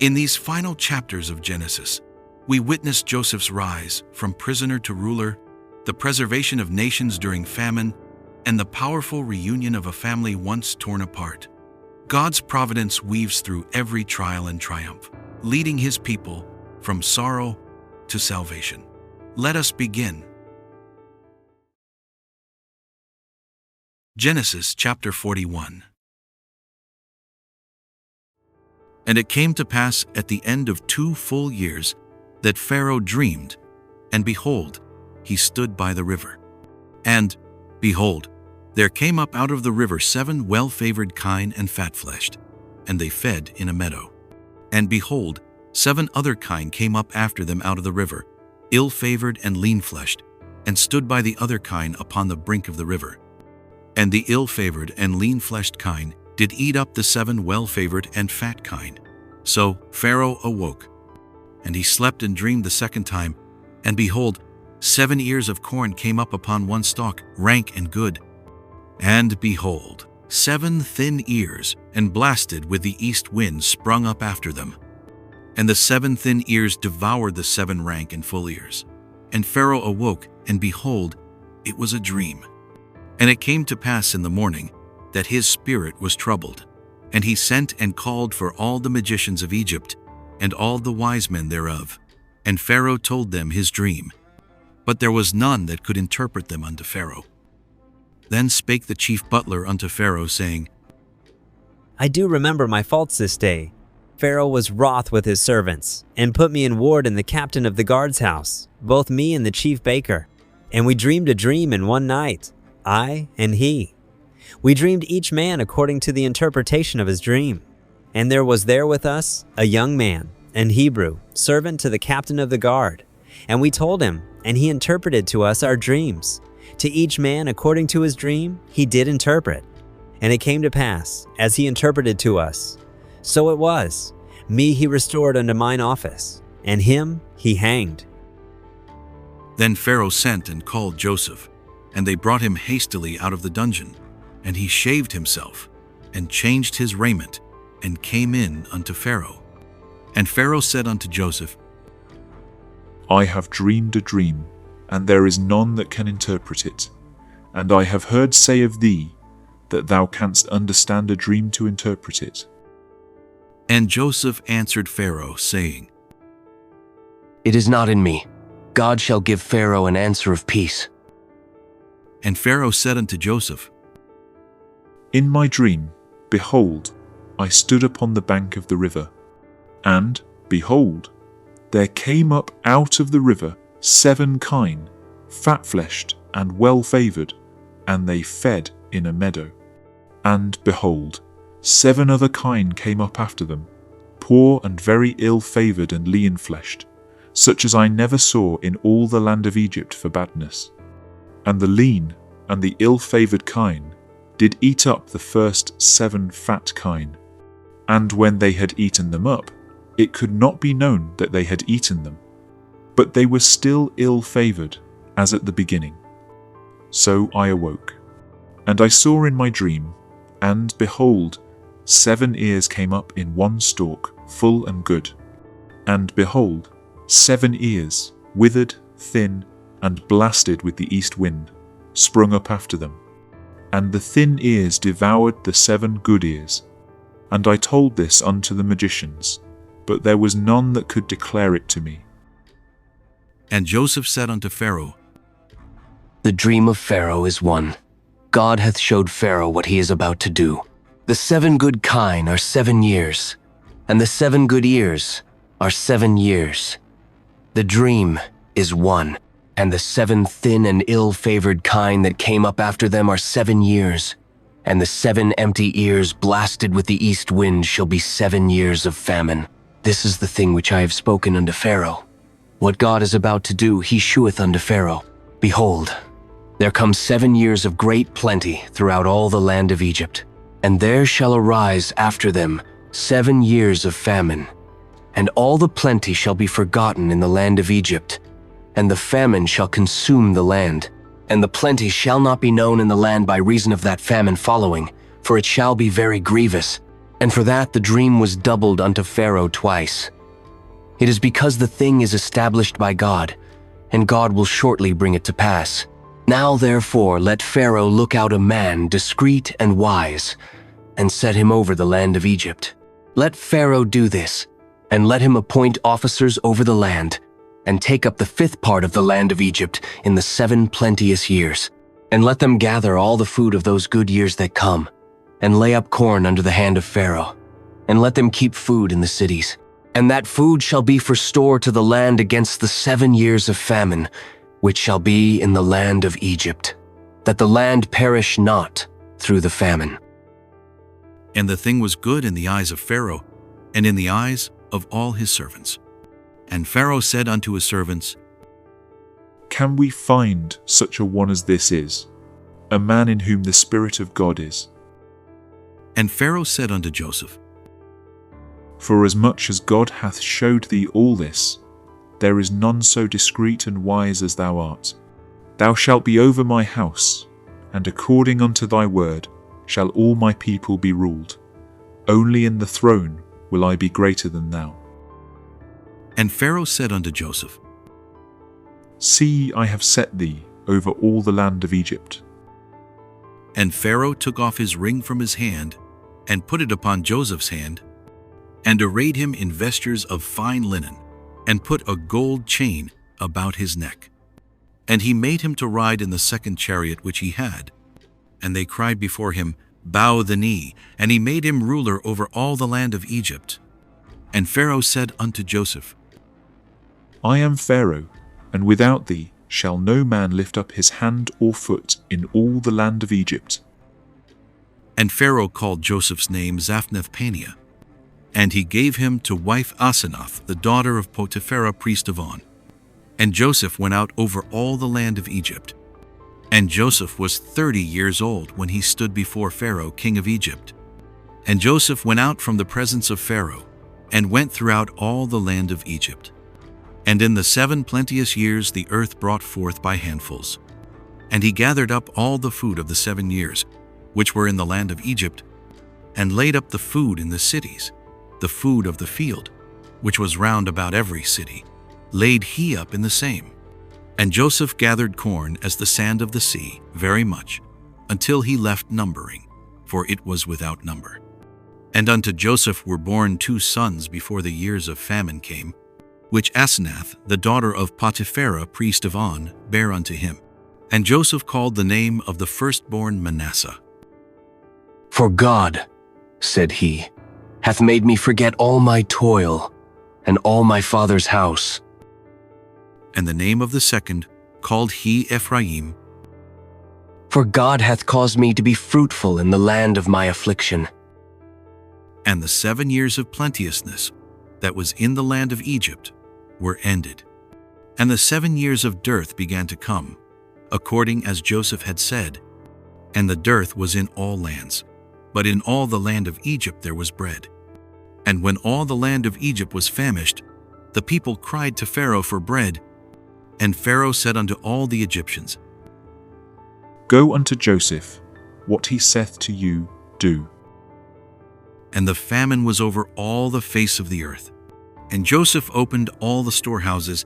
In these final chapters of Genesis, we witness Joseph's rise from prisoner to ruler, the preservation of nations during famine, and the powerful reunion of a family once torn apart. God's providence weaves through every trial and triumph, leading His people from sorrow to salvation. Let us begin. Genesis chapter 41. And it came to pass at the end of 2 full years that Pharaoh dreamed, and behold, he stood by the river. And, behold, there came up out of the river 7 well-favored kine and fat-fleshed, and they fed in a meadow. And behold, 7 other kine came up after them out of the river, ill-favored and lean-fleshed, and stood by the other kine upon the brink of the river. And the ill-favored and lean-fleshed kine did eat up the 7 well-favored and fat kine. So Pharaoh awoke, and he slept and dreamed the second time, and behold, 7 ears of corn came up upon one stalk, rank and good. And behold, 7 thin ears, and blasted with the east wind, sprung up after them. And the 7 thin ears devoured the 7 rank and full ears. And Pharaoh awoke, and behold, it was a dream. And it came to pass in the morning that his spirit was troubled, and he sent and called for all the magicians of Egypt, and all the wise men thereof. And Pharaoh told them his dream. But there was none that could interpret them unto Pharaoh. Then spake the chief butler unto Pharaoh, saying, I do remember my faults this day. Pharaoh was wroth with his servants, and put me in ward in the captain of the guard's house, both me and the chief baker. And we dreamed a dream in one night, I and he. We dreamed each man according to the interpretation of his dream. And there was there with us a young man, an Hebrew, servant to the captain of the guard. And we told him, and he interpreted to us our dreams. To each man according to his dream he did interpret. And it came to pass, as he interpreted to us, so it was. Me he restored unto mine office, and him he hanged. Then Pharaoh sent and called Joseph, and they brought him hastily out of the dungeon. And he shaved himself, and changed his raiment, and came in unto Pharaoh. And Pharaoh said unto Joseph, I have dreamed a dream, and there is none that can interpret it. And I have heard say of thee, that thou canst understand a dream to interpret it. And Joseph answered Pharaoh, saying, It is not in me. God shall give Pharaoh an answer of peace. And Pharaoh said unto Joseph, In my dream, behold, I stood upon the bank of the river, and, behold, there came up out of the river 7 kine, fat-fleshed and well-favored, and they fed in a meadow. And, behold, 7 other kine came up after them, poor and very ill-favored and lean-fleshed, such as I never saw in all the land of Egypt for badness. And the lean and the ill-favored kine did eat up the first 7 fat kine. And when they had eaten them up, it could not be known that they had eaten them, but they were still ill-favored, as at the beginning. So I awoke, and I saw in my dream, and behold, 7 ears came up in one stalk, full and good. And behold, 7 ears, withered, thin, and blasted with the east wind, sprung up after them. And the thin ears devoured the 7 good ears. And I told this unto the magicians, but there was none that could declare it to me. And Joseph said unto Pharaoh, The dream of Pharaoh is one. God hath showed Pharaoh what he is about to do. The 7 good kine are 7 years, and the 7 good ears are 7 years. The dream is one, and the 7 thin and ill-favored kine that came up after them are 7 years, and the 7 empty ears blasted with the east wind shall be 7 years of famine. This is the thing which I have spoken unto Pharaoh. What God is about to do, he sheweth unto Pharaoh. Behold, there come 7 years of great plenty throughout all the land of Egypt, and there shall arise after them 7 years of famine. And all the plenty shall be forgotten in the land of Egypt, and the famine shall consume the land. And the plenty shall not be known in the land by reason of that famine following, for it shall be very grievous. And for that the dream was doubled unto Pharaoh twice. It is because the thing is established by God, and God will shortly bring it to pass. Now therefore let Pharaoh look out a man discreet and wise, and set him over the land of Egypt. Let Pharaoh do this, and let him appoint officers over the land, and take up the 5th part of the land of Egypt in the 7 plenteous years. And let them gather all the food of those good years that come, and lay up corn under the hand of Pharaoh, and let them keep food in the cities. And that food shall be for store to the land against the 7 years of famine, which shall be in the land of Egypt, that the land perish not through the famine. And the thing was good in the eyes of Pharaoh, and in the eyes of all his servants. And Pharaoh said unto his servants, Can we find such a one as this is, a man in whom the Spirit of God is? And Pharaoh said unto Joseph, For as much as God hath showed thee all this, there is none so discreet and wise as thou art. Thou shalt be over my house, and according unto thy word shall all my people be ruled. Only in the throne will I be greater than thou. And Pharaoh said unto Joseph, See, I have set thee over all the land of Egypt. And Pharaoh took off his ring from his hand, and put it upon Joseph's hand, and arrayed him in vestures of fine linen, and put a gold chain about his neck. And he made him to ride in the 2nd chariot which he had. And they cried before him, Bow the knee. And he made him ruler over all the land of Egypt. And Pharaoh said unto Joseph, I am Pharaoh, and without thee shall no man lift up his hand or foot in all the land of Egypt. And Pharaoh called Joseph's name Zaphnath-Paaneah, and he gave him to wife Asenath, the daughter of Potiphera, priest of On. And Joseph went out over all the land of Egypt. And Joseph was 30 years old when he stood before Pharaoh, king of Egypt. And Joseph went out from the presence of Pharaoh, and went throughout all the land of Egypt. And in the 7 plenteous years the earth brought forth by handfuls. And he gathered up all the food of the 7 years, which were in the land of Egypt, and laid up the food in the cities, the food of the field, which was round about every city, laid he up in the same. And Joseph gathered corn as the sand of the sea, very much, until he left numbering, for it was without number. And unto Joseph were born 2 sons before the years of famine came, which Asenath, the daughter of Potiphera, priest of On, bare unto him. And Joseph called the name of the firstborn Manasseh. For God, said he, hath made me forget all my toil, and all my father's house. And the name of the second called he Ephraim. For God hath caused me to be fruitful in the land of my affliction. And the 7 years of plenteousness that was in the land of Egypt were ended. And the 7 years of dearth began to come, according as Joseph had said. And the dearth was in all lands, but in all the land of Egypt there was bread. And when all the land of Egypt was famished, the people cried to Pharaoh for bread. And Pharaoh said unto all the Egyptians, Go unto Joseph, what he saith to you, do. And the famine was over all the face of the earth. And Joseph opened all the storehouses,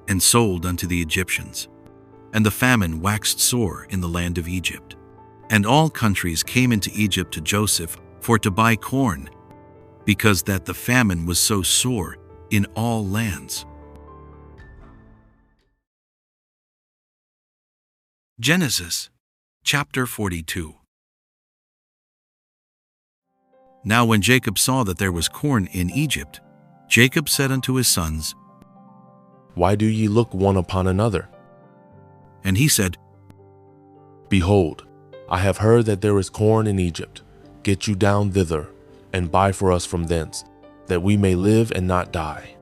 and sold unto the Egyptians. And the famine waxed sore in the land of Egypt. And all countries came into Egypt to Joseph for to buy corn, because that the famine was so sore in all lands. Genesis chapter 42. Now when Jacob saw that there was corn in Egypt, Jacob said unto his sons, Why do ye look one upon another? And he said, Behold, I have heard that there is corn in Egypt. Get you down thither, and buy for us from thence, that we may live and not die.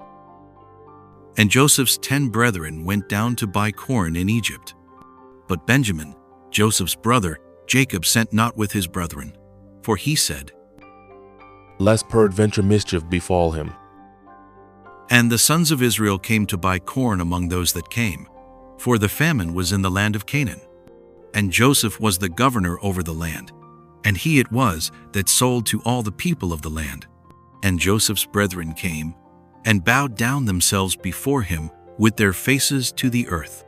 And Joseph's 10 brethren went down to buy corn in Egypt. But Benjamin, Joseph's brother, Jacob sent not with his brethren, for he said, Lest peradventure mischief befall him. And the sons of Israel came to buy corn among those that came, for the famine was in the land of Canaan. And Joseph was the governor over the land. and he it was that sold to all the people of the land. And Joseph's brethren came, and bowed down themselves before him with their faces to the earth.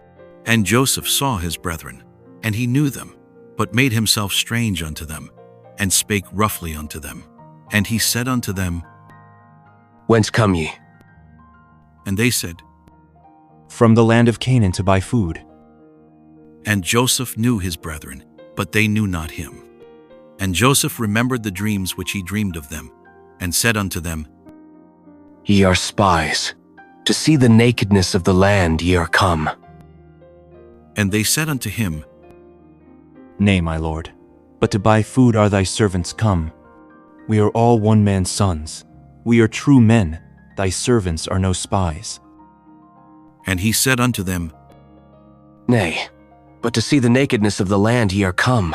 And Joseph saw his brethren, and he knew them, but made himself strange unto them, and spake roughly unto them. And he said unto them, Whence come ye? And they said, From the land of Canaan to buy food. And Joseph knew his brethren, but they knew not him. And Joseph remembered the dreams which he dreamed of them, and said unto them, Ye are spies. To see the nakedness of the land ye are come. And they said unto him, Nay, my lord, but to buy food are thy servants come. We are all one man's sons. We are true men. Thy servants are no spies. And he said unto them, Nay, but to see the nakedness of the land ye are come.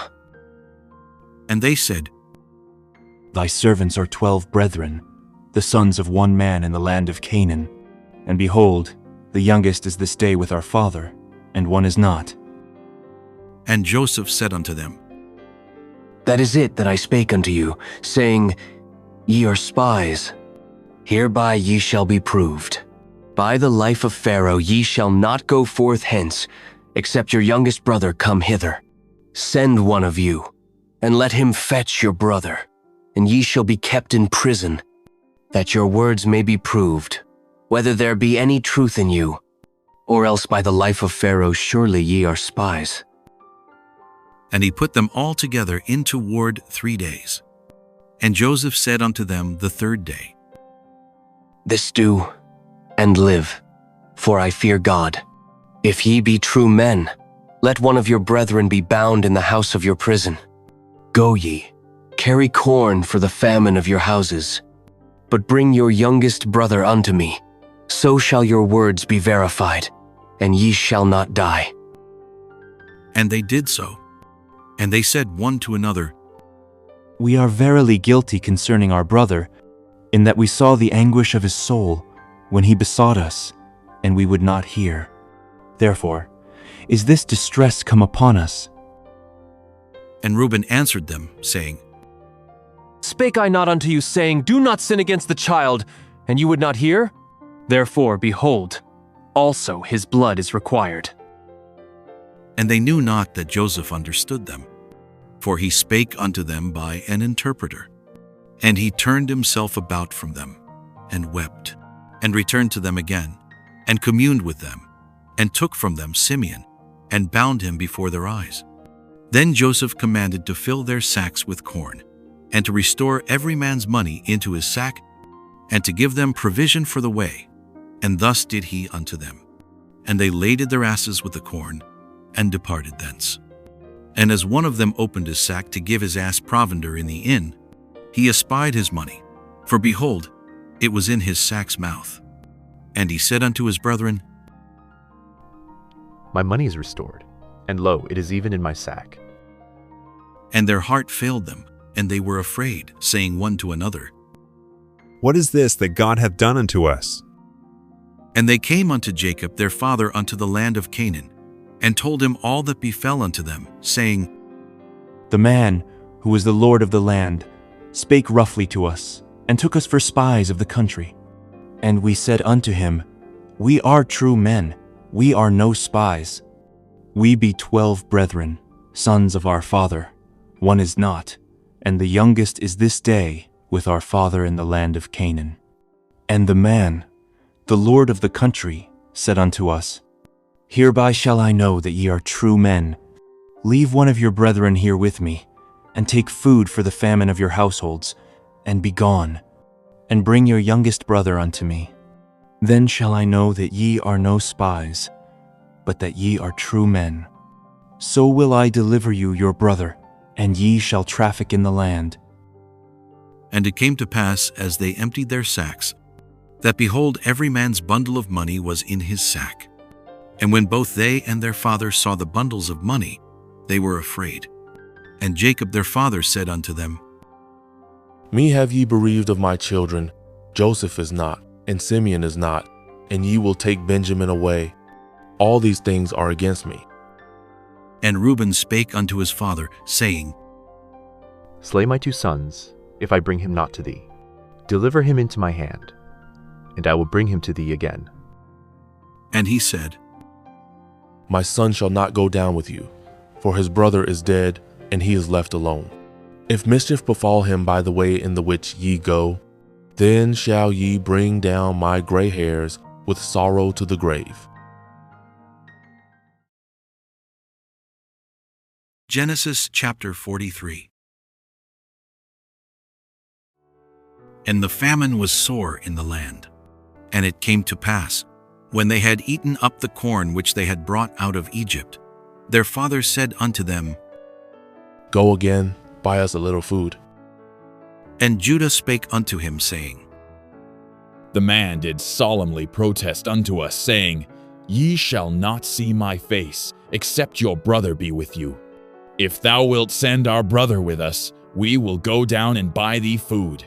And they said, Thy servants are 12 brethren, the sons of one man in the land of Canaan. And behold, the youngest is this day with our father, and one is not. And Joseph said unto them, That is it that I spake unto you, saying, Ye are spies. Hereby ye shall be proved. By the life of Pharaoh ye shall not go forth hence, except your youngest brother come hither. Send one of you, and let him fetch your brother, and ye shall be kept in prison, that your words may be proved, whether there be any truth in you, or else by the life of Pharaoh surely ye are spies. And he put them all together into ward 3 days. And Joseph said unto them the 3rd day, This do, and live, for I fear God. If ye be true men, let one of your brethren be bound in the house of your prison. Go ye, carry corn for the famine of your houses, but bring your youngest brother unto me. So shall your words be verified, and ye shall not die. And they did so. And they said one to another, We are verily guilty concerning our brother, in that we saw the anguish of his soul when he besought us, and we would not hear. Therefore, is this distress come upon us? And Reuben answered them, saying, Spake I not unto you, saying, Do not sin against the child, and you would not hear? Therefore, behold, also his blood is required. And they knew not that Joseph understood them, for he spake unto them by an interpreter. And he turned himself about from them, and wept, and returned to them again, and communed with them, and took from them Simeon, and bound him before their eyes. Then Joseph commanded to fill their sacks with corn, and to restore every man's money into his sack, and to give them provision for the way. And thus did he unto them. And they laded their asses with the corn, and departed thence. And as one of them opened his sack to give his ass provender in the inn, he espied his money, for behold, it was in his sack's mouth. And he said unto his brethren, My money is restored, and lo, it is even in my sack. And their heart failed them, and they were afraid, saying one to another, What is this that God hath done unto us? And they came unto Jacob their father unto the land of Canaan, and told him all that befell unto them, saying, The man, who was the lord of the land, spake roughly to us, and took us for spies of the country. And we said unto him, We are true men, we are no spies. We be 12 brethren, sons of our father. One is not, and the youngest is this day with our father in the land of Canaan. And the man, the lord of the country, said unto us, Hereby shall I know that ye are true men. Leave one of your brethren here with me, and take food for the famine of your households, and be gone, and bring your youngest brother unto me. Then shall I know that ye are no spies, but that ye are true men. So will I deliver you your brother, and ye shall traffic in the land. And it came to pass, as they emptied their sacks, that behold, every man's bundle of money was in his sack. And when both they and their father saw the bundles of money, they were afraid. And Jacob their father said unto them, Me have ye bereaved of my children. Joseph is not, and Simeon is not, and ye will take Benjamin away. All these things are against me. And Reuben spake unto his father, saying, Slay my 2 sons, if I bring him not to thee. Deliver him into my hand, and I will bring him to thee again. And he said, My son shall not go down with you, for his brother is dead, and he is left alone. If mischief befall him by the way in the which ye go, then shall ye bring down my gray hairs with sorrow to the grave. Genesis chapter 43. And the famine was sore in the land. And it came to pass, when they had eaten up the corn which they had brought out of Egypt, their father said unto them, Go again, buy us a little food. And Judah spake unto him, saying, The man did solemnly protest unto us, saying, Ye shall not see my face, except your brother be with you. If thou wilt send our brother with us, we will go down and buy thee food.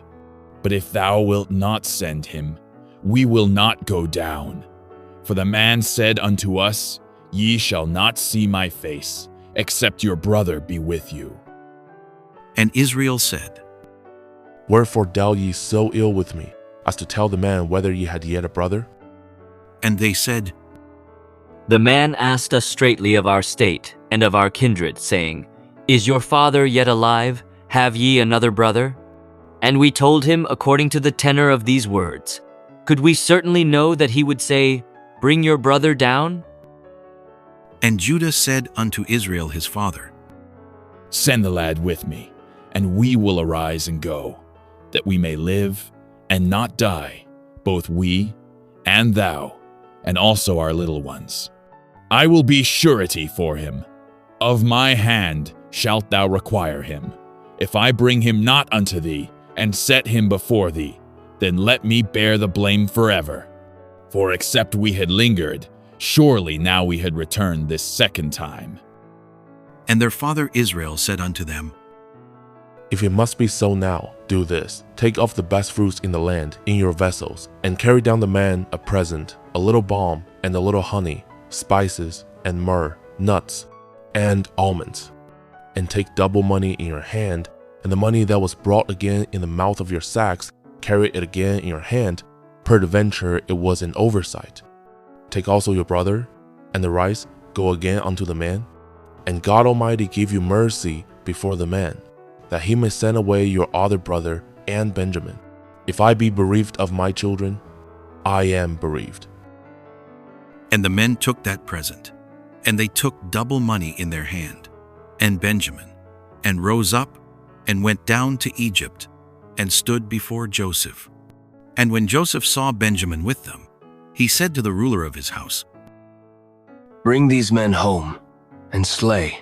But if thou wilt not send him, we will not go down. For the man said unto us, Ye shall not see my face, except your brother be with you. And Israel said, Wherefore dealt ye so ill with me, as to tell the man whether ye had yet a brother? And they said, The man asked us straitly of our state and of our kindred, saying, Is your father yet alive? Have ye another brother? And we told him according to the tenor of these words. Could we certainly know that he would say, Bring your brother down? And Judah said unto Israel his father, Send the lad with me, and we will arise and go, that we may live and not die, both we and thou, and also our little ones. I will be surety for him. Of my hand shalt thou require him. If I bring him not unto thee, and set him before thee, then let me bear the blame forever. For except we had lingered, surely now we had returned this second time. And their father Israel said unto them, If it must be so now, do this. Take of the best fruits in the land in your vessels, and carry down the man a present, a little balm, and a little honey, spices, and myrrh, nuts, and almonds. And take double money in your hand, and the money that was brought again in the mouth of your sacks, carry it again in your hand, peradventure it was an oversight. Take also your brother, and the rice, go again unto the man. And God Almighty give you mercy before the man, that he may send away your other brother and Benjamin. If I be bereaved of my children, I am bereaved. And the men took that present, and they took double money in their hand, and Benjamin, and rose up, and went down to Egypt, and stood before Joseph. And when Joseph saw Benjamin with them, he said to the ruler of his house, Bring these men home, and slay,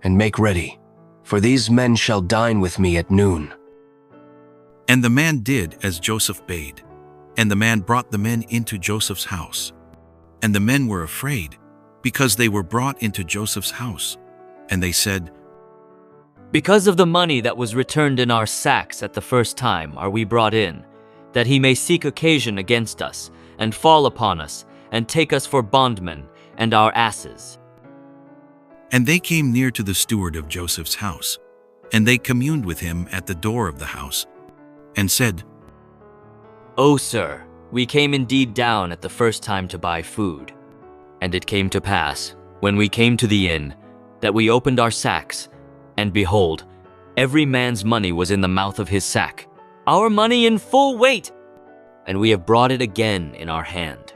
and make ready, for these men shall dine with me at noon. And the man did as Joseph bade, and the man brought the men into Joseph's house. And the men were afraid, because they were brought into Joseph's house. And they said, Because of the money that was returned in our sacks at the first time are we brought in, that he may seek occasion against us, and fall upon us, and take us for bondmen, and our asses. And they came near to the steward of Joseph's house, and they communed with him at the door of the house, and said, O sir, we came indeed down at the first time to buy food. And it came to pass, when we came to the inn, that we opened our sacks, and behold, every man's money was in the mouth of his sack, our money in full weight, and we have brought it again in our hand.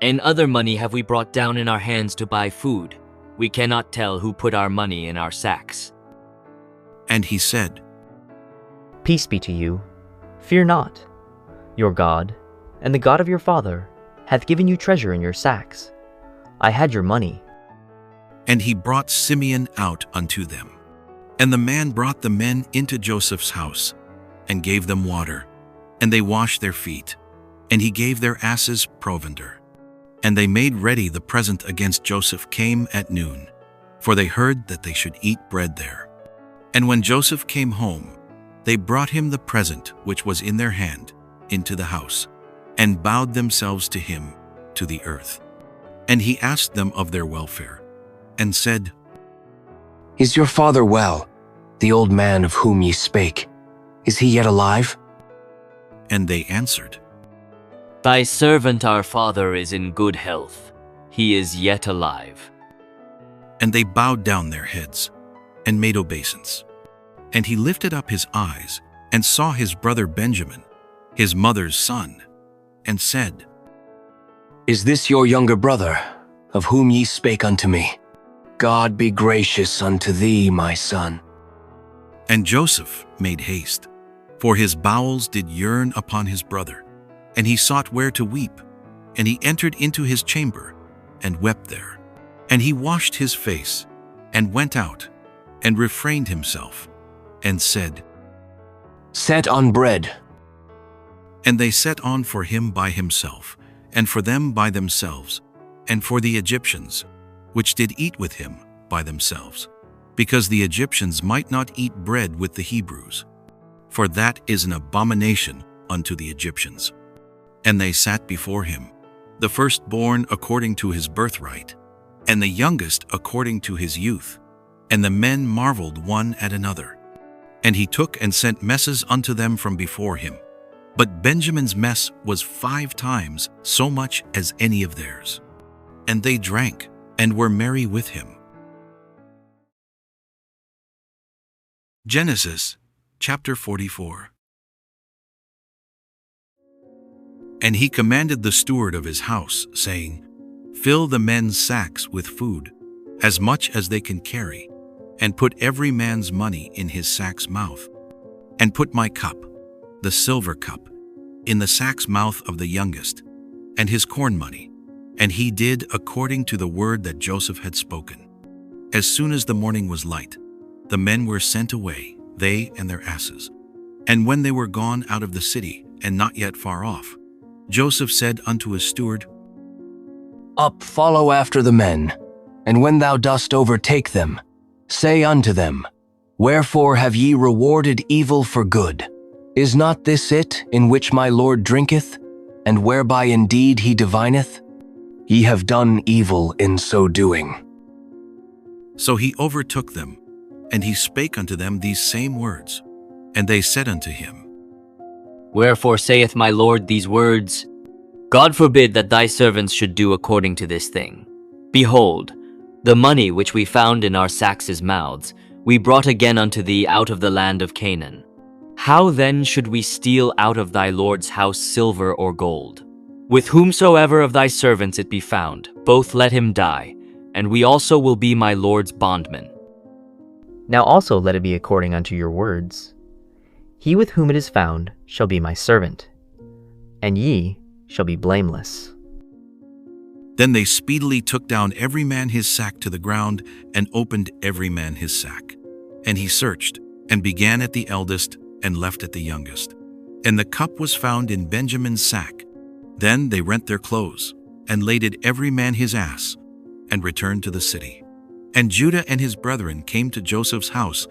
And other money have we brought down in our hands to buy food. We cannot tell who put our money in our sacks. And he said, Peace be to you. Fear not. Your God, and the God of your father, hath given you treasure in your sacks. I had your money. And he brought Simeon out unto them. And the man brought the men into Joseph's house, and gave them water, and they washed their feet, and he gave their asses provender. And they made ready the present against Joseph came at noon, for they heard that they should eat bread there. And when Joseph came home, they brought him the present which was in their hand into the house, and bowed themselves to him to the earth. And he asked them of their welfare, and said, Is your father well? The old man of whom ye spake, is he yet alive? And they answered, Thy servant our father is in good health. He is yet alive. And they bowed down their heads and made obeisance. And he lifted up his eyes and saw his brother Benjamin, his mother's son, and said, Is this your younger brother, of whom ye spake unto me? God be gracious unto thee, my son. And Joseph made haste, for his bowels did yearn upon his brother, and he sought where to weep. And he entered into his chamber, and wept there. And he washed his face, and went out, and refrained himself, and said, Set on bread. And they set on for him by himself, and for them by themselves, and for the Egyptians, which did eat with him by themselves, because the Egyptians might not eat bread with the Hebrews, for that is an abomination unto the Egyptians. And they sat before him, the firstborn according to his birthright, and the youngest according to his youth. And the men marveled one at another. And he took and sent messes unto them from before him. But Benjamin's mess was 5 times so much as any of theirs. And they drank, and were merry with him. Genesis chapter 44. And he commanded the steward of his house, saying, Fill the men's sacks with food, as much as they can carry, and put every man's money in his sack's mouth. And put my cup, the silver cup, in the sack's mouth of the youngest, and his corn money. And he did according to the word that Joseph had spoken. As soon as the morning was light, the men were sent away, they and their asses. And when they were gone out of the city, and not yet far off, Joseph said unto his steward, Up, follow after the men, and when thou dost overtake them, say unto them, Wherefore have ye rewarded evil for good? Is not this it in which my Lord drinketh, and whereby indeed he divineth? Ye have done evil in so doing. So he overtook them, and he spake unto them these same words. And they said unto him, Wherefore saith my Lord these words? God forbid that thy servants should do according to this thing. Behold, the money which we found in our sacks' mouths, we brought again unto thee out of the land of Canaan. How then should we steal out of thy Lord's house silver or gold? With whomsoever of thy servants it be found, both let him die, and we also will be my Lord's bondmen. Now also let it be according unto your words. He with whom it is found shall be my servant, and ye shall be blameless. Then they speedily took down every man his sack to the ground, and opened every man his sack. And he searched, and began at the eldest, and left at the youngest. And the cup was found in Benjamin's sack. Then they rent their clothes, and laded every man his ass, and returned to the city. And Judah and his brethren came to Joseph's house,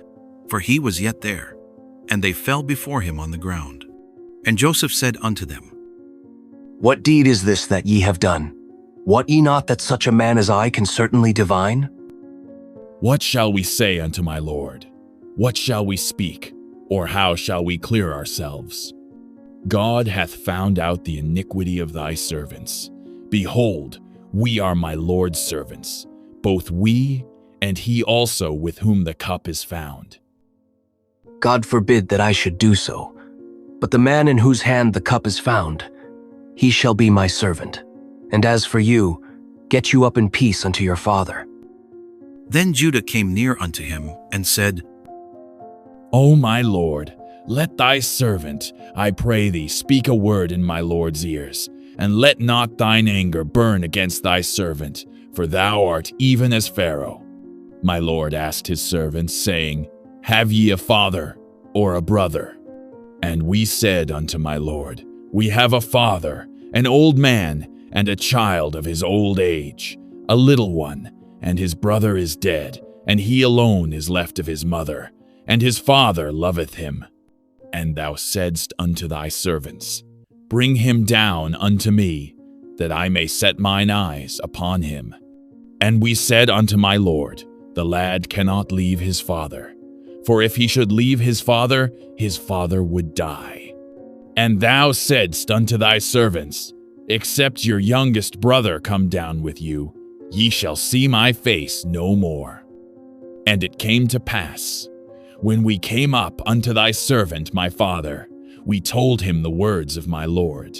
for he was yet there. And they fell before him on the ground. And Joseph said unto them, What deed is this that ye have done? Wot ye not that such a man as I can certainly divine? What shall we say unto my Lord? What shall we speak? Or how shall we clear ourselves? God hath found out the iniquity of thy servants. Behold, we are my Lord's servants, both we and he also with whom the cup is found. God forbid that I should do so. But the man in whose hand the cup is found, he shall be my servant. And as for you, get you up in peace unto your father. Then Judah came near unto him, and said, O my Lord, let thy servant, I pray thee, speak a word in my Lord's ears, and let not thine anger burn against thy servant, for thou art even as Pharaoh. My Lord asked his servants, saying, Have ye a father or a brother? And we said unto my Lord, We have a father, an old man, and a child of his old age, a little one, and his brother is dead, and he alone is left of his mother, and his father loveth him. And thou saidst unto thy servants, Bring him down unto me, that I may set mine eyes upon him. And we said unto my Lord, The lad cannot leave his father, For if he should leave his father would die. And thou saidst unto thy servants, Except your youngest brother come down with you, ye shall see my face no more. And it came to pass, when we came up unto thy servant my father, we told him the words of my lord.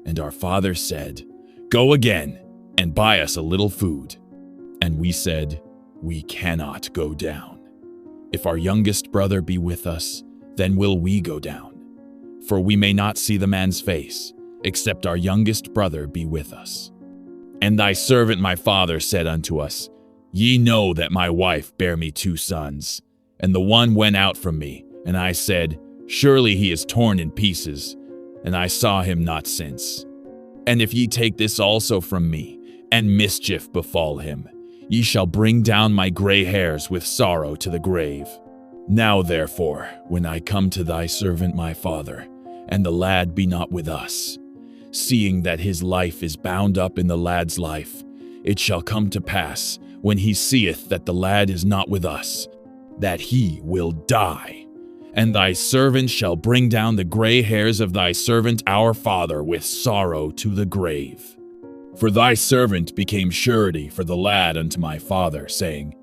And our father said, Go again, and buy us a little food. And we said, We cannot go down. If our youngest brother be with us, then will we go down. For we may not see the man's face, except our youngest brother be with us. And thy servant my father said unto us, Ye know that my wife bare me 2 sons, and the one went out from me, and I said, Surely he is torn in pieces, and I saw him not since. And if ye take this also from me, and mischief befall him, ye shall bring down my gray hairs with sorrow to the grave. Now therefore, when I come to thy servant my father, and the lad be not with us, seeing that his life is bound up in the lad's life, it shall come to pass, when he seeth that the lad is not with us, that he will die. And thy servant shall bring down the gray hairs of thy servant our father with sorrow to the grave. For thy servant became surety for the lad unto my father, saying,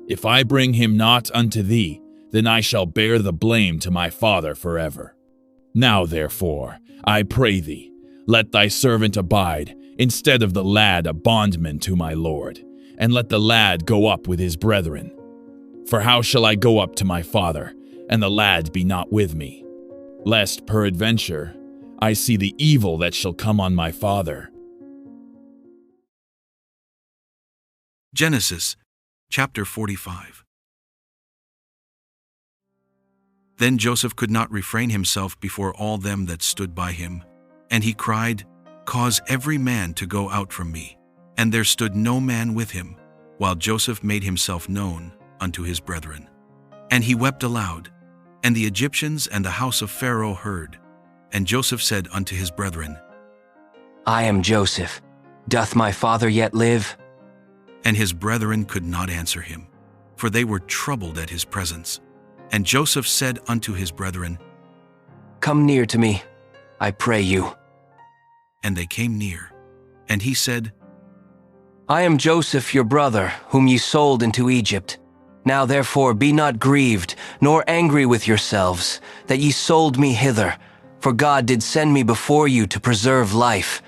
If I bring him not unto thee, then I shall bear the blame to my father forever. Now therefore, I pray thee, let thy servant abide, instead of the lad a bondman to my lord, and let the lad go up with his brethren. For how shall I go up to my father, and the lad be not with me? Lest peradventure I see the evil that shall come on my father. Genesis chapter 45. Then Joseph could not refrain himself before all them that stood by him, and he cried, Cause every man to go out from me. And there stood no man with him, while Joseph made himself known unto his brethren. And he wept aloud, and the Egyptians and the house of Pharaoh heard. And Joseph said unto his brethren, I am Joseph. Doth my father yet live? And his brethren could not answer him, for they were troubled at his presence. And Joseph said unto his brethren, Come near to me, I pray you. And they came near. And he said, I am Joseph your brother, whom ye sold into Egypt. Now therefore be not grieved, nor angry with yourselves, that ye sold me hither. For God did send me before you to preserve life.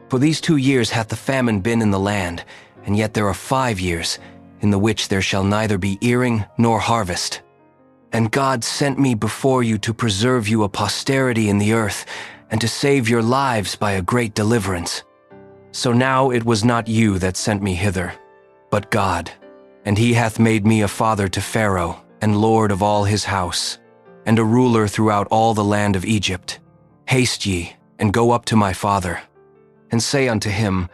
For these 2 years hath the famine been in the land, and yet there are 5 years, in the which there shall neither be earing nor harvest. And God sent me before you to preserve you a posterity in the earth, and to save your lives by a great deliverance. So now it was not you that sent me hither, but God. And he hath made me a father to Pharaoh, and lord of all his house, and a ruler throughout all the land of Egypt. Haste ye, and go up to my father, and say unto him,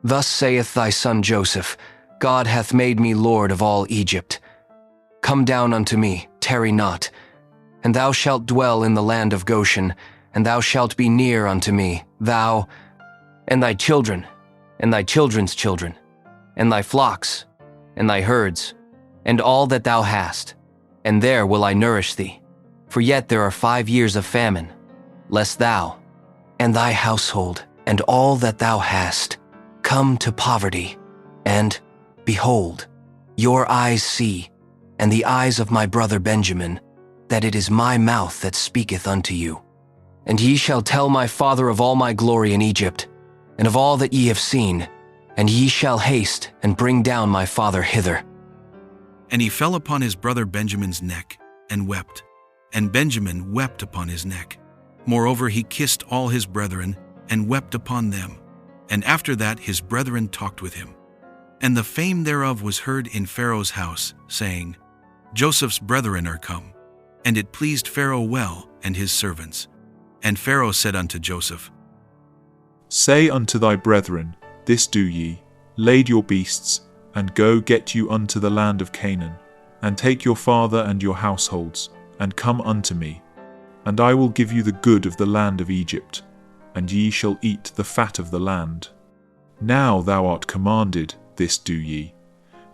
Thus saith thy son Joseph, God hath made me lord of all Egypt. Come down unto me, tarry not, and thou shalt dwell in the land of Goshen, and thou shalt be near unto me, thou, and thy children, and thy children's children, and thy flocks, and thy herds, and all that thou hast, and there will I nourish thee. For yet there are 5 years of famine, lest thou, and thy household, and all that thou hast, come to poverty. And, behold, your eyes see, and the eyes of my brother Benjamin, that it is my mouth that speaketh unto you. And ye shall tell my father of all my glory in Egypt, and of all that ye have seen, and ye shall haste and bring down my father hither. And he fell upon his brother Benjamin's neck, and wept. And Benjamin wept upon his neck. Moreover, he kissed all his brethren, and wept upon them. And after that his brethren talked with him. And the fame thereof was heard in Pharaoh's house, saying, Joseph's brethren are come. And it pleased Pharaoh well, and his servants. And Pharaoh said unto Joseph, Say unto thy brethren, This do ye, lade your beasts, and go get you unto the land of Canaan, and take your father and your households, and come unto me, and I will give you the good of the land of Egypt, and ye shall eat the fat of the land. Now thou art commanded, this do ye.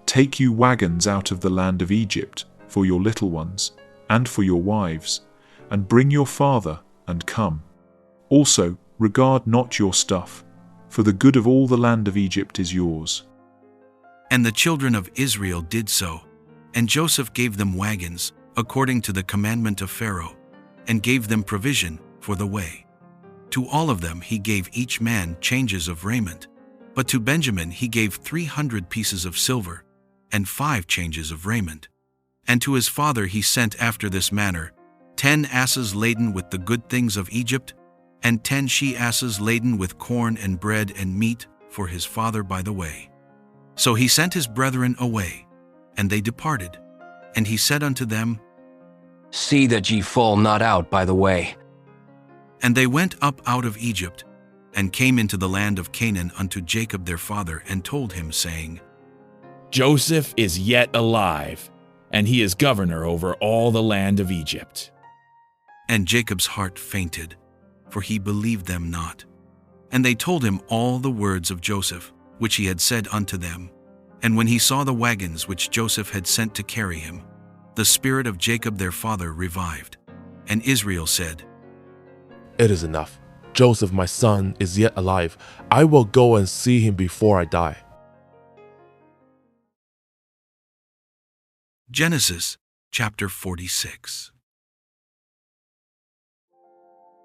Take you wagons out of the land of Egypt, for your little ones, and for your wives, and bring your father, and come. Also, regard not your stuff, for the good of all the land of Egypt is yours. And the children of Israel did so, and Joseph gave them wagons, according to the commandment of Pharaoh, and gave them provision for the way. To all of them he gave each man changes of raiment, but to Benjamin he gave 300 pieces of silver, and 5 changes of raiment. And to his father he sent after this manner 10 asses laden with the good things of Egypt, and 10 she-asses laden with corn and bread and meat for his father by the way. So he sent his brethren away, and they departed. And he said unto them, See that ye fall not out by the way. And they went up out of Egypt, and came into the land of Canaan unto Jacob their father, and told him, saying, Joseph is yet alive, and he is governor over all the land of Egypt. And Jacob's heart fainted, for he believed them not. And they told him all the words of Joseph, which he had said unto them. And when he saw the wagons which Joseph had sent to carry him, the spirit of Jacob their father revived. And Israel said, It is enough. Joseph, my son, is yet alive. I will go and see him before I die. Genesis chapter 46.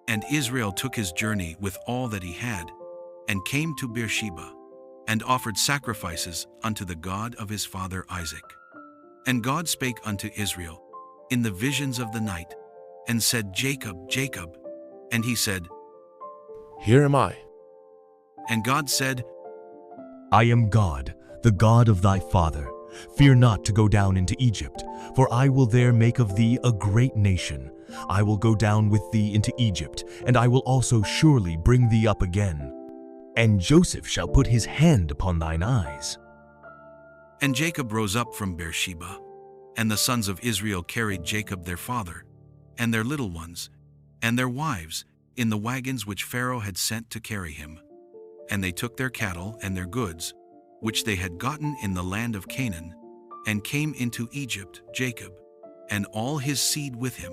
And Israel took his journey with all that he had, and came to Beersheba, and offered sacrifices unto the God of his father Isaac. And God spake unto Israel in the visions of the night, and said, Jacob, Jacob. And he said, Here am I. And God said, I am God, the God of thy father. Fear not to go down into Egypt, for I will there make of thee a great nation. I will go down with thee into Egypt, and I will also surely bring thee up again. And Joseph shall put his hand upon thine eyes. And Jacob rose up from Beersheba, and the sons of Israel carried Jacob their father, and their little ones, and their wives, in the wagons which Pharaoh had sent to carry him. And they took their cattle and their goods, which they had gotten in the land of Canaan, and came into Egypt, Jacob, and all his seed with him,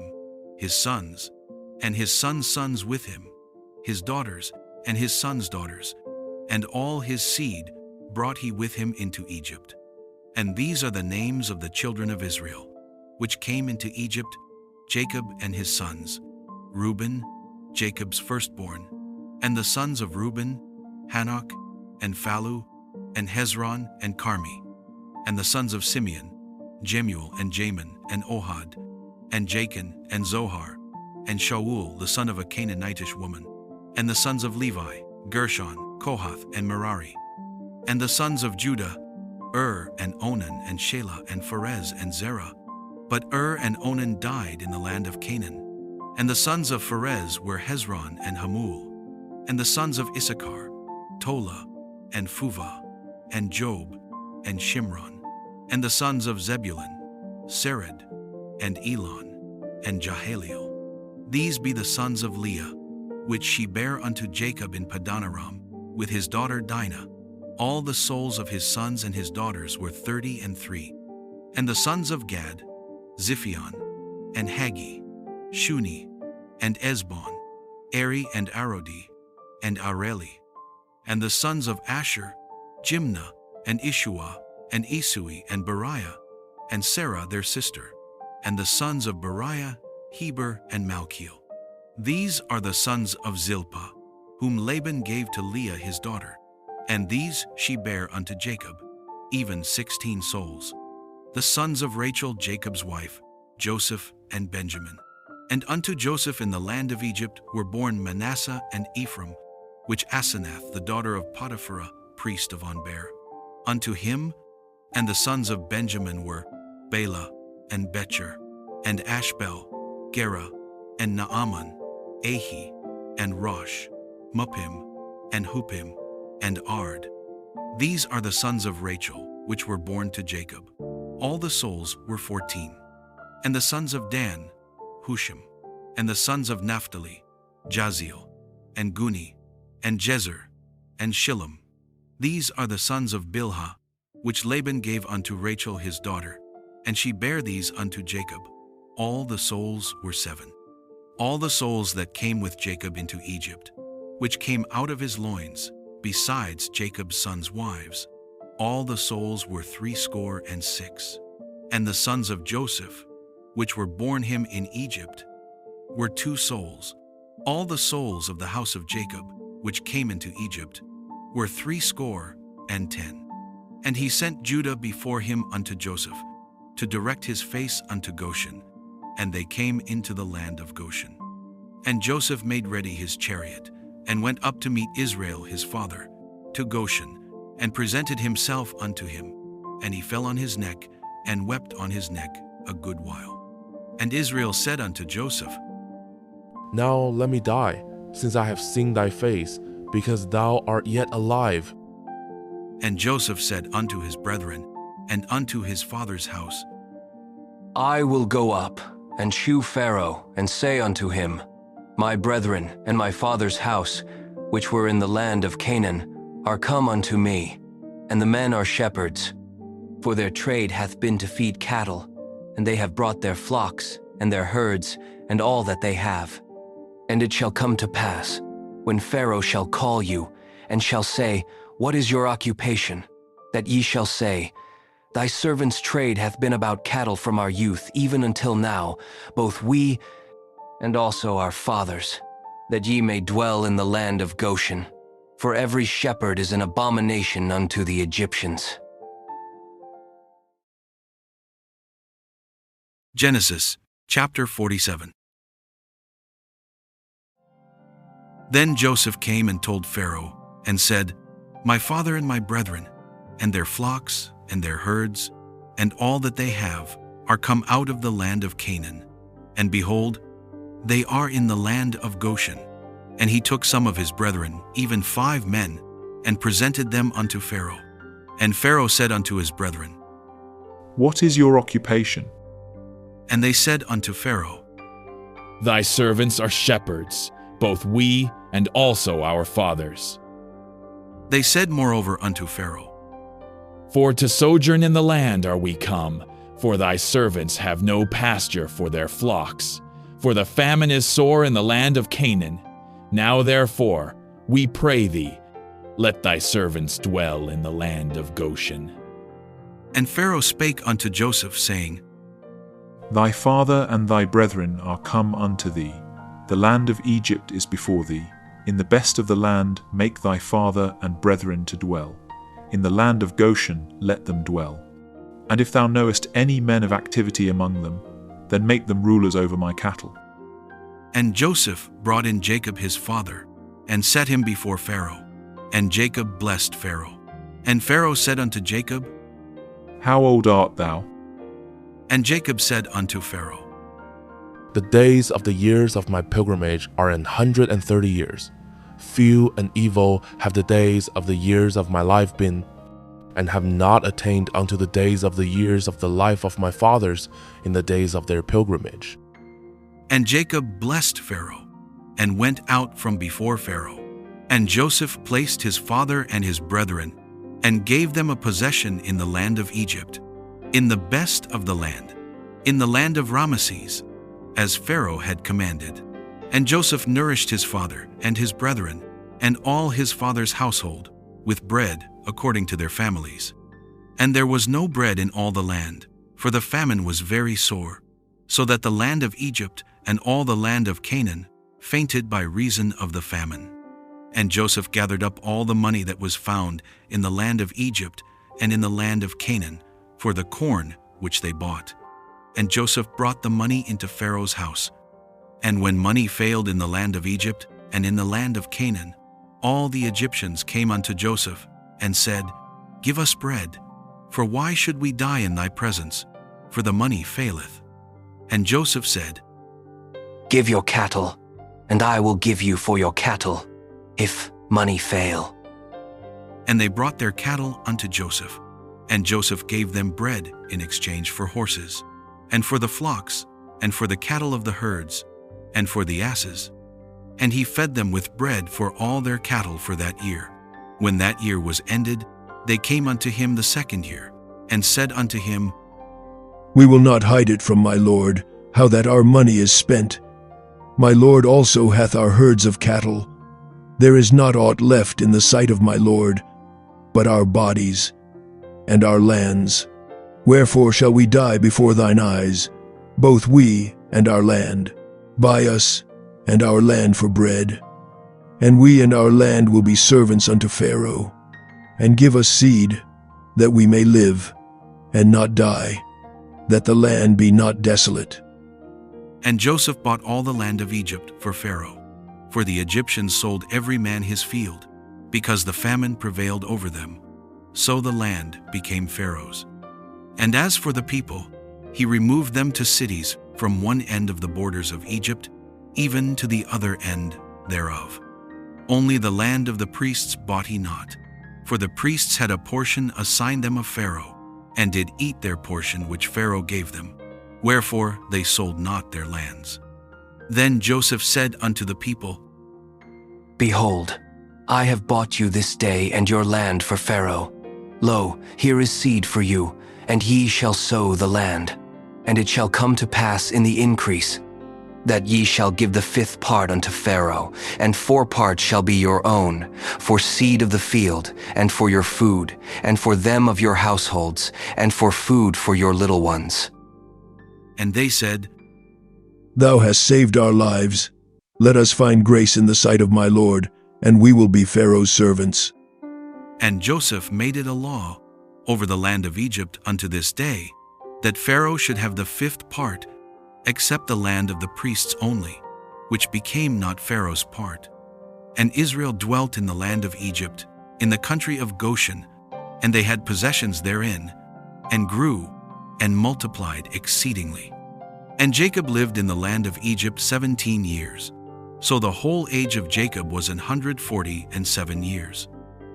his sons, and his sons' sons with him, his daughters, and his sons' daughters, and all his seed brought he with him into Egypt. And these are the names of the children of Israel, which came into Egypt, Jacob and his sons, Reuben, Jacob's firstborn, and the sons of Reuben, Hanok, and Phallu, and Hezron, and Carmi, and the sons of Simeon, Jemuel, and Jamin, and Ohad, and Jachin, and Zohar, and Shaul, the son of a Canaanitish woman, and the sons of Levi, Gershon, Kohath, and Merari, and the sons of Judah, and Onan, and Shelah, and Pharez, and Zerah. But and Onan died in the land of Canaan. And the sons of Pharez were Hezron and Hamul. And the sons of Issachar, Tola, and Phuvah, and Job, and Shimron. And the sons of Zebulun, Sered, and Elon, and Jahaleel. These be the sons of Leah, which she bare unto Jacob in Padanaram, with his daughter Dinah. All the souls of his sons and his daughters were 33. And the sons of Gad, Ziphion, and Haggi, Shuni, and Esbon, Eri, and Arodi, and Areli. And the sons of Asher, Jimnah, and Ishua, and Isui, and Beriah, and Sarah their sister. And the sons of Beriah, Heber, and Malchiel. These are the sons of Zilpah, whom Laban gave to Leah his daughter. And these she bare unto Jacob, even 16 souls. The sons of Rachel Jacob's wife, Joseph and Benjamin. And unto Joseph in the land of Egypt were born Manasseh and Ephraim, which Asenath the daughter of Potiphera, priest of On-Bear. Unto him, and the sons of Benjamin were Bela, and Becher, and Ashbel, Gera, and Naaman, Ahi, and Rosh, Muppim, and Huppim, and Ard. These are the sons of Rachel, which were born to Jacob. All the souls were 14. And the sons of Dan, Hushim, and the sons of Naphtali, Jaziel, and Guni, and Jezer, and Shillem. These are the sons of Bilhah, which Laban gave unto Rachel his daughter. and she bare these unto Jacob. All the souls were 7. All the souls that came with Jacob into Egypt, which came out of his loins, besides Jacob's sons' wives, all the souls were 66. And the sons of Joseph, which were born him in Egypt, were 2 souls. All the souls of the house of Jacob, which came into Egypt, were 70. And he sent Judah before him unto Joseph, to direct his face unto Goshen, and they came into the land of Goshen. And Joseph made ready his chariot, and went up to meet Israel his father, to Goshen, and presented himself unto him. And he fell on his neck, and wept on his neck a good while. And Israel said unto Joseph, Now let me die, since I have seen thy face, because thou art yet alive. And Joseph said unto his brethren, and unto his father's house, I will go up, and shew Pharaoh, and say unto him, My brethren and my father's house, which were in the land of Canaan, are come unto me, and the men are shepherds. For their trade hath been to feed cattle, and they have brought their flocks, and their herds, and all that they have. And it shall come to pass, when Pharaoh shall call you, and shall say, What is your occupation? That ye shall say, Thy servant's trade hath been about cattle from our youth, even until now, both we and also our fathers, that ye may dwell in the land of Goshen. For every shepherd is an abomination unto the Egyptians. Genesis chapter 47. Then Joseph came and told Pharaoh, and said, My father and my brethren, and their flocks, and their herds, and all that they have, are come out of the land of Canaan. And behold, they are in the land of Goshen. And he took some of his brethren, even 5 men, and presented them unto Pharaoh. And Pharaoh said unto his brethren, What is your occupation? And they said unto Pharaoh, Thy servants are shepherds, both we and also our fathers. They said moreover unto Pharaoh, For to sojourn in the land are we come, for thy servants have no pasture for their flocks. For the famine is sore in the land of Canaan. Now therefore, we pray thee, let thy servants dwell in the land of Goshen. And Pharaoh spake unto Joseph, saying, Thy father and thy brethren are come unto thee. The land of Egypt is before thee. In the best of the land make thy father and brethren to dwell. In the land of Goshen let them dwell. And if thou knowest any men of activity among them, then make them rulers over my cattle. And Joseph brought in Jacob his father, and set him before Pharaoh. And Jacob blessed Pharaoh. And Pharaoh said unto Jacob, How old art thou? And Jacob said unto Pharaoh, The days of the years of my pilgrimage are 130 years. Few and evil have the days of the years of my life been, and have not attained unto the days of the years of the life of my fathers in the days of their pilgrimage. And Jacob blessed Pharaoh, and went out from before Pharaoh. And Joseph placed his father and his brethren, and gave them a possession in the land of Egypt, in the best of the land, in the land of Ramesses, as Pharaoh had commanded. And Joseph nourished his father and his brethren, and all his father's household, with bread according to their families. And there was no bread in all the land, for the famine was very sore, so that the land of Egypt and all the land of Canaan fainted by reason of the famine. And Joseph gathered up all the money that was found in the land of Egypt and in the land of Canaan, for the corn which they bought. And Joseph brought the money into Pharaoh's house. And when money failed in the land of Egypt and in the land of Canaan, all the Egyptians came unto Joseph, and said, Give us bread, for why should we die in thy presence? For the money faileth. And Joseph said, Give your cattle, and I will give you for your cattle, if money fail. And they brought their cattle unto Joseph, and Joseph gave them bread in exchange for horses, and for the flocks, and for the cattle of the herds, and for the asses. And he fed them with bread for all their cattle for that year. When that year was ended, they came unto him the second year, and said unto him, We will not hide it from my lord, how that our money is spent. My lord also hath our herds of cattle. There is not aught left in the sight of my lord, but our bodies and our lands. Wherefore shall we die before thine eyes, both we and our land? Buy us and our land for bread, and we and our land will be servants unto Pharaoh. And give us seed, that we may live, and not die, that the land be not desolate. And Joseph bought all the land of Egypt for Pharaoh, for the Egyptians sold every man his field, because the famine prevailed over them. So the land became Pharaoh's. And as for the people, he removed them to cities from one end of the borders of Egypt, even to the other end thereof. Only the land of the priests bought he not, for the priests had a portion assigned them of Pharaoh, and did eat their portion which Pharaoh gave them. Wherefore they sold not their lands. Then Joseph said unto the people, Behold, I have bought you this day and your land for Pharaoh. Lo, here is seed for you, and ye shall sow the land. And it shall come to pass in the increase, that ye shall give the 5th part unto Pharaoh, and 4 parts shall be your own, for seed of the field, and for your food, and for them of your households, and for food for your little ones. And they said, Thou hast saved our lives. Let us find grace in the sight of my lord, and we will be Pharaoh's servants. And Joseph made it a law over the land of Egypt unto this day, that Pharaoh should have the 5th part, except the land of the priests only, which became not Pharaoh's part. And Israel dwelt in the land of Egypt, in the country of Goshen, and they had possessions therein, and grew, and multiplied exceedingly. And Jacob lived in the land of Egypt 17 years. So the whole age of Jacob was 147 years.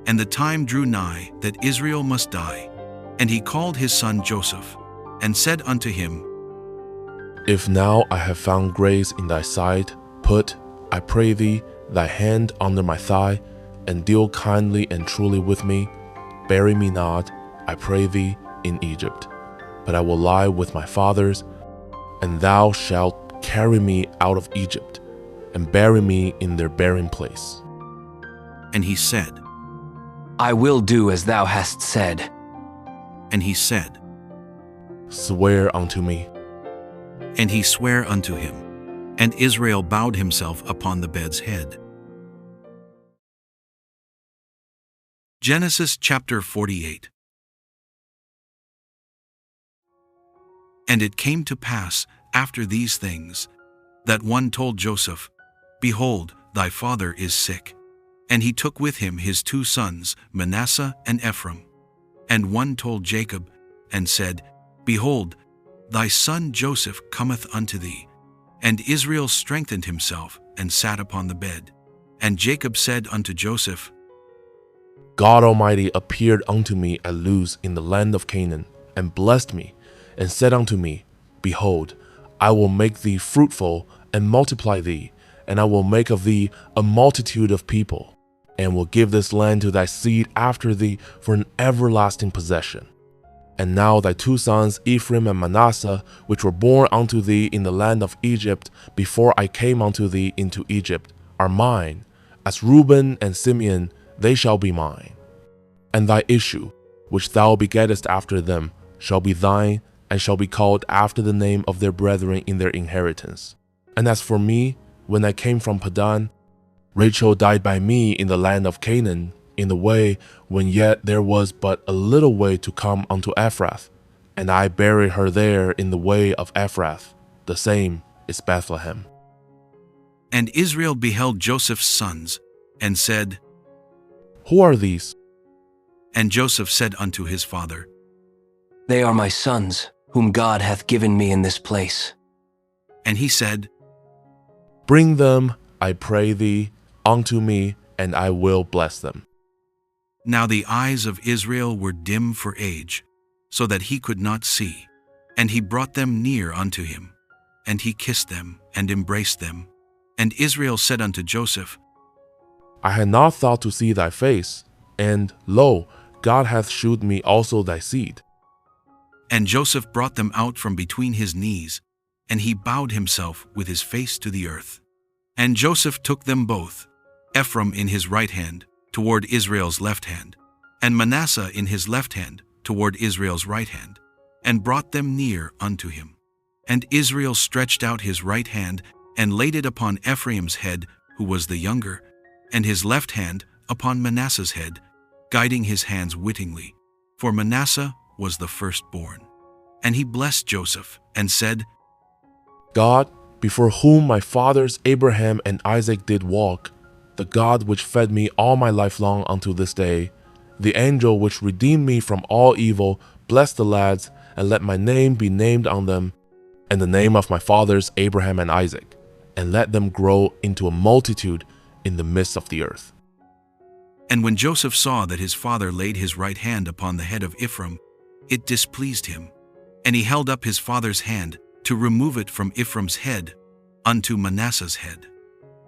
And the time drew nigh that Israel must die. And he called his son Joseph, and said unto him, If now I have found grace in thy sight, put, I pray thee, thy hand under my thigh, and deal kindly and truly with me. Bury me not, I pray thee, in Egypt, but I will lie with my fathers, and thou shalt carry me out of Egypt, and bury me in their burying place. And he said, I will do as thou hast said. And he said, Swear unto me. And he sware unto him, and Israel bowed himself upon the bed's head. Genesis chapter 48. And it came to pass, after these things, that one told Joseph, Behold, thy father is sick. And he took with him his 2 sons, Manasseh and Ephraim. And one told Jacob, and said, Behold, thy son Joseph cometh unto thee. And Israel strengthened himself, and sat upon the bed. And Jacob said unto Joseph, God Almighty appeared unto me at Luz in the land of Canaan, and blessed me, and said unto me, Behold, I will make thee fruitful, and multiply thee, and I will make of thee a multitude of people, and will give this land to thy seed after thee for an everlasting possession. And now thy 2 sons, Ephraim and Manasseh, which were born unto thee in the land of Egypt, before I came unto thee into Egypt, are mine. As Reuben and Simeon, they shall be mine. And thy issue, which thou begettest after them, shall be thine, and shall be called after the name of their brethren in their inheritance. And as for me, when I came from Padan, Rachel died by me in the land of Canaan, in the way when yet there was but a little way to come unto Ephrath, and I buried her there in the way of Ephrath. The same is Bethlehem. And Israel beheld Joseph's sons, and said, Who are these? And Joseph said unto his father, They are my sons, whom God hath given me in this place. And he said, Bring them, I pray thee, unto me, and I will bless them. Now the eyes of Israel were dim for age, so that he could not see. And he brought them near unto him, and he kissed them, and embraced them. And Israel said unto Joseph, I had not thought to see thy face, and lo, God hath shewed me also thy seed. And Joseph brought them out from between his knees, and he bowed himself with his face to the earth. And Joseph took them both, Ephraim in his right hand, toward Israel's left hand, and Manasseh in his left hand, toward Israel's right hand, and brought them near unto him. And Israel stretched out his right hand, and laid it upon Ephraim's head, who was the younger, and his left hand upon Manasseh's head, guiding his hands wittingly, for Manasseh was the firstborn. And he blessed Joseph, and said, God, before whom my fathers Abraham and Isaac did walk, the God which fed me all my life long unto this day, the angel which redeemed me from all evil, bless the lads, and let my name be named on them, and the name of my fathers Abraham and Isaac, and let them grow into a multitude in the midst of the earth. And when Joseph saw that his father laid his right hand upon the head of Ephraim, it displeased him, and he held up his father's hand to remove it from Ephraim's head unto Manasseh's head.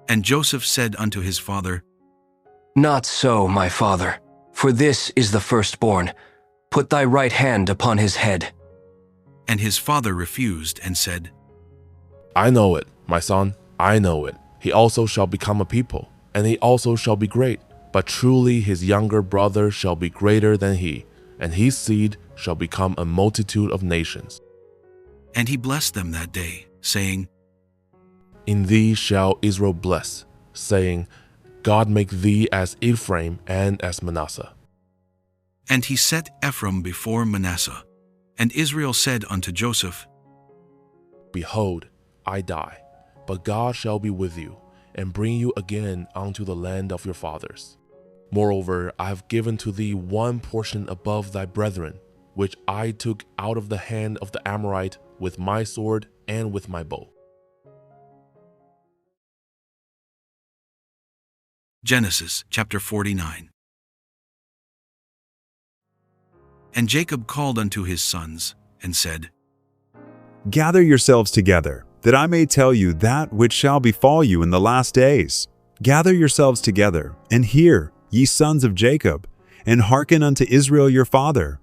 And Joseph said unto his father, Not so, my father, for this is the firstborn. Put thy right hand upon his head. And his father refused and said, I know it, my son, I know it. He also shall become a people, and he also shall be great. But truly his younger brother shall be greater than he, and his seed shall become a multitude of nations. And he blessed them that day, saying, In thee shall Israel bless, saying, God make thee as Ephraim and as Manasseh. And he set Ephraim before Manasseh. And Israel said unto Joseph, Behold, I die, but God shall be with you, and bring you again unto the land of your fathers. Moreover, I have given to thee one portion above thy brethren, which I took out of the hand of the Amorite with my sword and with my bow. Genesis chapter 49. And Jacob called unto his sons, and said, Gather yourselves together, that I may tell you that which shall befall you in the last days. Gather yourselves together, and hear, ye sons of Jacob, and hearken unto Israel your father.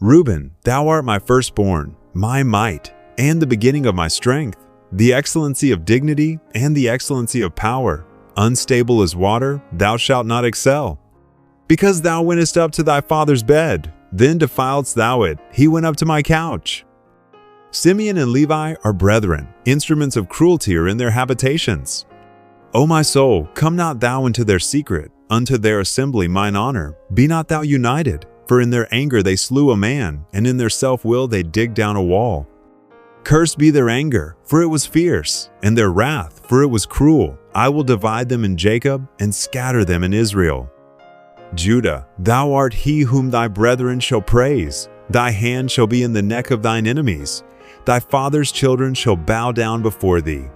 Reuben, thou art my firstborn, my might, and the beginning of my strength, the excellency of dignity, and the excellency of power. Unstable as water, thou shalt not excel. Because thou wentest up to thy father's bed, then defiledst thou it, he went up to my couch. Simeon and Levi are brethren, instruments of cruelty are in their habitations. O my soul, come not thou into their secret, unto their assembly mine honor, be not thou united, for in their anger they slew a man, and in their self-will they digged down a wall. Cursed be their anger, for it was fierce, and their wrath, for it was cruel. I will divide them in Jacob, and scatter them in Israel. Judah, thou art he whom thy brethren shall praise. Thy hand shall be in the neck of thine enemies. Thy father's children shall bow down before thee.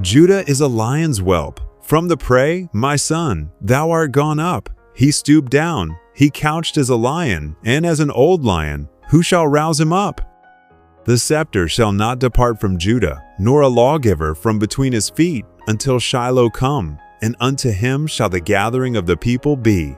Judah is a lion's whelp. From the prey, my son, thou art gone up. He stooped down. He couched as a lion, and as an old lion. Who shall rouse him up? The scepter shall not depart from Judah, nor a lawgiver from between his feet, until Shiloh come, and unto him shall the gathering of the people be.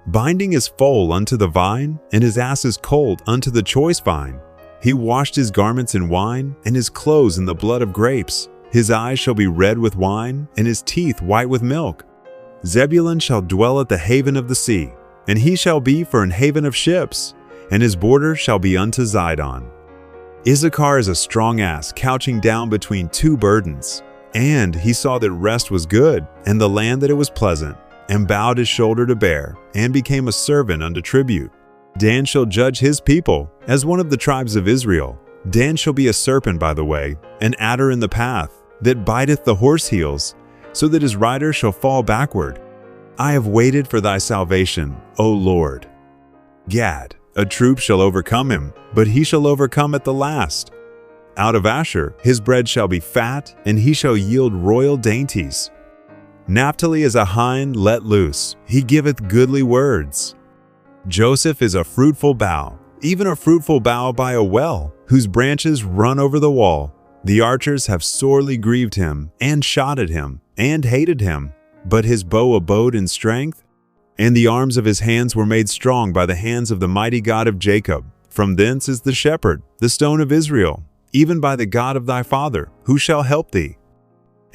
Binding his foal unto the vine, and his ass's colt unto the choice vine. He washed his garments in wine, and his clothes in the blood of grapes. His eyes shall be red with wine, and his teeth white with milk. Zebulun shall dwell at the haven of the sea, and he shall be for an haven of ships, and his border shall be unto Zidon. Issachar is a strong ass couching down between two burdens. And he saw that rest was good, and the land that it was pleasant, and bowed his shoulder to bear, and became a servant unto tribute. Dan shall judge his people, as one of the tribes of Israel. Dan shall be a serpent by the way, an adder in the path, that biteth the horse heels, so that his rider shall fall backward. I have waited for thy salvation, O Lord. Gad, a troop shall overcome him, but he shall overcome at the last. Out of Asher his bread shall be fat, and he shall yield royal dainties. Naphtali is a hind let loose, he giveth goodly words. Joseph is a fruitful bough, even a fruitful bough by a well, whose branches run over the wall. The archers have sorely grieved him, and shot at him, and hated him. But his bow abode in strength, and the arms of his hands were made strong by the hands of the mighty God of Jacob. From thence is the shepherd, the stone of Israel, even by the God of thy father, who shall help thee,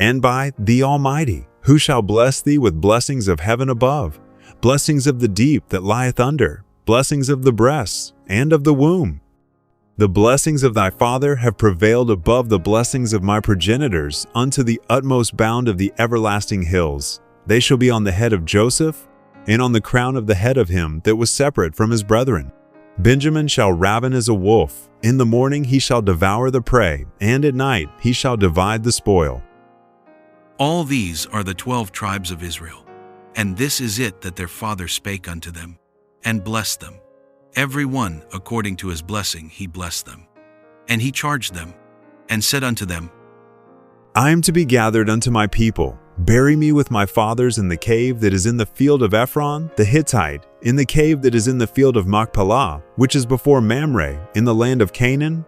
and by the Almighty, who shall bless thee with blessings of heaven above, blessings of the deep that lieth under, blessings of the breasts and of the womb. The blessings of thy father have prevailed above the blessings of my progenitors unto the utmost bound of the everlasting hills. They shall be on the head of Joseph, and on the crown of the head of him that was separate from his brethren. Benjamin shall raven as a wolf. In the morning he shall devour the prey, and at night he shall divide the spoil. All these are the 12 tribes of Israel. And this is it that their father spake unto them, and blessed them. Every one according to his blessing he blessed them. And he charged them, and said unto them, I am to be gathered unto my people. Bury me with my fathers in the cave that is in the field of Ephron the Hittite, in the cave that is in the field of Machpelah, which is before Mamre, in the land of Canaan,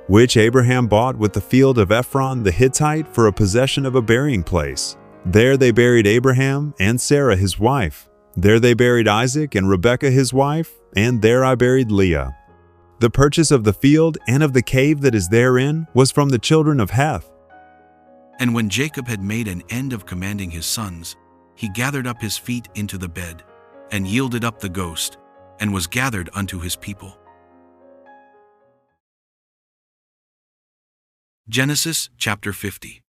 which Abraham bought with the field of Ephron the Hittite for a possession of a burying place. There they buried Abraham and Sarah his wife. There they buried Isaac and Rebekah his wife, and there I buried Leah. The purchase of the field and of the cave that is therein was from the children of Heth. And when Jacob had made an end of commanding his sons, he gathered up his feet into the bed, and yielded up the ghost, and was gathered unto his people. Genesis chapter 50.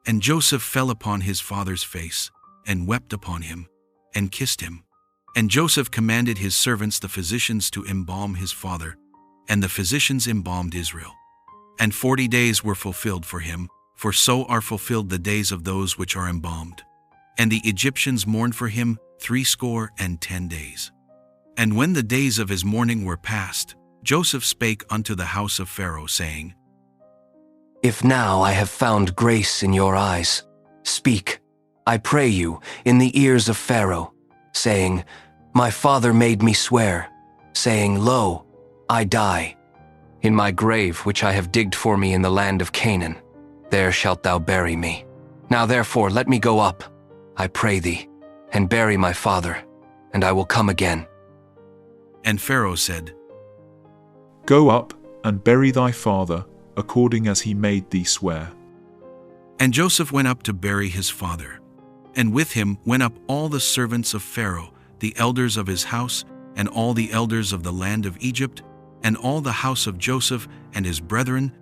And Joseph fell upon his father's face, and wept upon him, and kissed him. And Joseph commanded his servants the physicians to embalm his father, and the physicians embalmed Israel. And 40 days were fulfilled for him, for so are fulfilled the days of those which are embalmed. And the Egyptians mourned for him 60 days. And when the days of his mourning were past, Joseph spake unto the house of Pharaoh, saying, If now I have found grace in your eyes, speak, I pray you, in the ears of Pharaoh, saying, My father made me swear, saying, Lo, I die. In my grave which I have digged for me in the land of Canaan, there shalt thou bury me. Now therefore let me go up, I pray thee, and bury my father, and I will come again. And Pharaoh said, Go up and bury thy father, according as he made thee swear. And Joseph went up to bury his father. And with him went up all the servants of Pharaoh, the elders of his house, and all the elders of the land of Egypt, and all the house of Joseph and his brethren,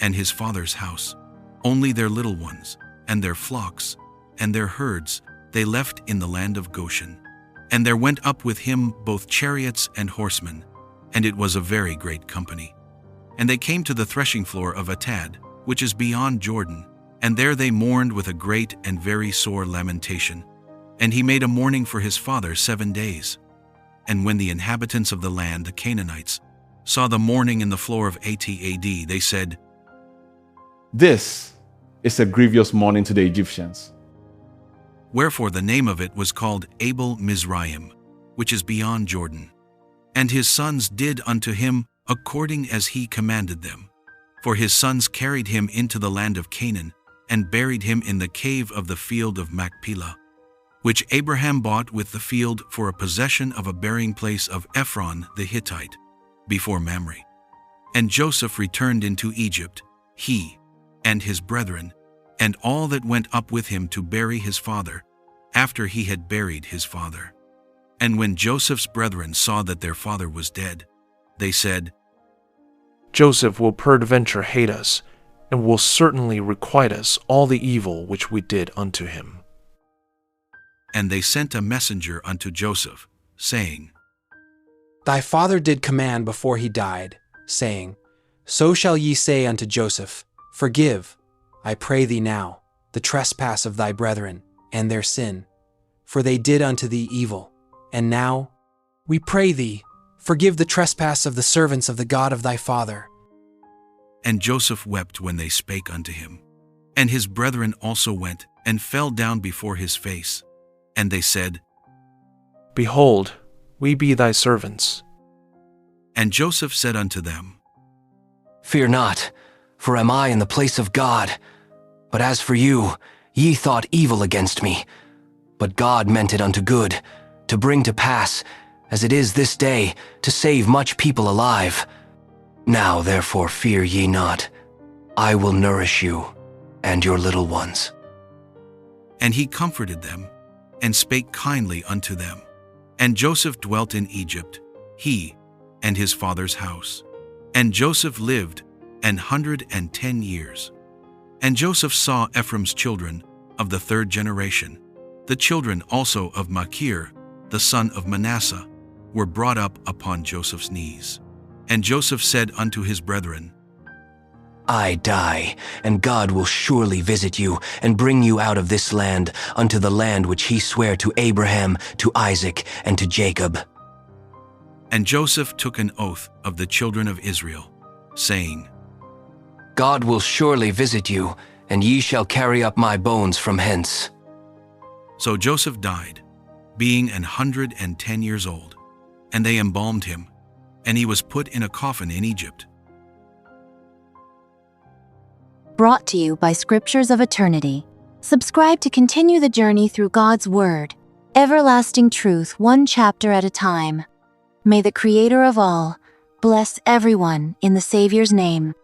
and his father's house. Only their little ones, and their flocks, and their herds, they left in the land of Goshen. And there went up with him both chariots and horsemen, and it was a very great company. And they came to the threshing floor of Atad, which is beyond Jordan, and there they mourned with a great and very sore lamentation. And he made a mourning for his father 7 days. And when the inhabitants of the land, the Canaanites, saw the mourning in the floor of Atad, they said, This is a grievous mourning to the Egyptians. Wherefore the name of it was called Abel Mizraim, which is beyond Jordan. And his sons did unto him according as he commanded them. For his sons carried him into the land of Canaan, and buried him in the cave of the field of Machpelah, which Abraham bought with the field for a possession of a burying place of Ephron the Hittite, before Mamre. And Joseph returned into Egypt, he, and his brethren, and all that went up with him to bury his father, after he had buried his father. And when Joseph's brethren saw that their father was dead, they said, Joseph will peradventure hate us, and will certainly requite us all the evil which we did unto him. And they sent a messenger unto Joseph, saying, Thy father did command before he died, saying, So shall ye say unto Joseph, Forgive, I pray thee now, the trespass of thy brethren, and their sin, for they did unto thee evil. And now, we pray thee, forgive the trespass of the servants of the God of thy father. And Joseph wept when they spake unto him. And his brethren also went, and fell down before his face. And they said, Behold, we be thy servants. And Joseph said unto them, Fear not, for am I in the place of God? But as for you, ye thought evil against me. But God meant it unto good, to bring to pass, as it is this day, to save much people alive. Now therefore fear ye not. I will nourish you and your little ones. And he comforted them, and spake kindly unto them. And Joseph dwelt in Egypt, he and his father's house. And Joseph lived 110 years. And Joseph saw Ephraim's children of the third generation. The children also of Machir, the son of Manasseh, were brought up upon Joseph's knees. And Joseph said unto his brethren, I die, and God will surely visit you, and bring you out of this land unto the land which he sware to Abraham, to Isaac, and to Jacob. And Joseph took an oath of the children of Israel, saying, God will surely visit you, and ye shall carry up my bones from hence. So Joseph died, being 110 years old, and they embalmed him, and he was put in a coffin in Egypt. Brought to you by Scriptures of Eternity. Subscribe to continue the journey through God's Word, everlasting truth, one chapter at a time. May the Creator of all bless everyone in the Savior's name.